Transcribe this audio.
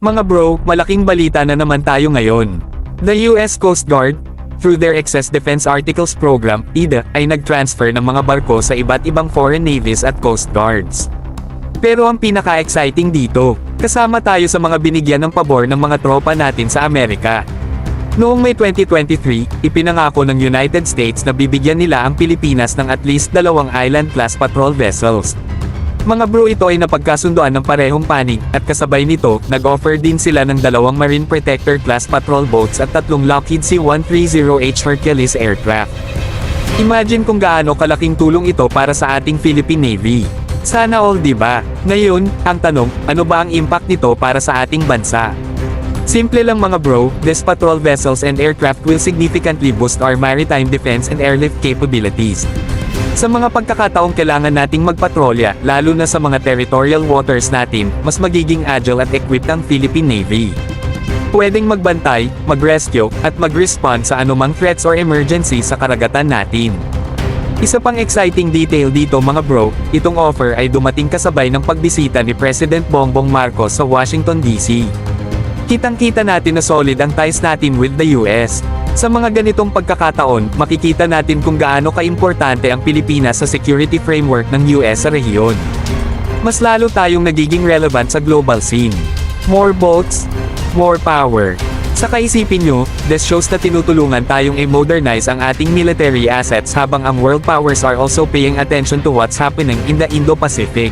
Mga bro, malaking balita na naman tayo ngayon. The US Coast Guard, through their Excess Defense Articles Program, EDA, ay nag-transfer ng mga barko sa iba't ibang foreign navies at coast guards. Pero ang pinaka-exciting dito, kasama tayo sa mga binigyan ng pabor ng mga tropa natin sa Amerika. Noong May 2023, ipinangako ng United States na bibigyan nila ang Pilipinas ng at least 2 island-class patrol vessels. Mga bro, ito ay napagkasunduan ng parehong panig, at kasabay nito, nag-offer din sila ng 2 Marine Protector class patrol boats at 3 Lockheed C-130H Hercules aircraft. Imagine kung gaano kalaking tulong ito para sa ating Philippine Navy. Sana all, diba? Ngayon, ang tanong, ano ba ang impact nito para sa ating bansa? Simple lang mga bro, these patrol vessels and aircraft will significantly boost our maritime defense and airlift capabilities. Sa mga pagkakataong kailangan nating magpatrolya, lalo na sa mga territorial waters natin, mas magiging agile at equipped ang Philippine Navy. Pwedeng magbantay, mag-rescue, at mag-respond sa anumang threats or emergency sa karagatan natin. Isa pang exciting detail dito mga bro, itong offer ay dumating kasabay ng pagbisita ni President Bongbong Marcos sa Washington DC. Kitang-kita natin na solid ang ties natin with the US. Sa mga ganitong pagkakataon, makikita natin kung gaano kaimportante ang Pilipinas sa security framework ng US sa rehiyon. Mas lalo tayong nagiging relevant sa global scene. More boats, more power. Sa kaisipin nyo, this shows na tinutulungan tayong i-modernize ang ating military assets habang ang world powers are also paying attention to what's happening in the Indo-Pacific.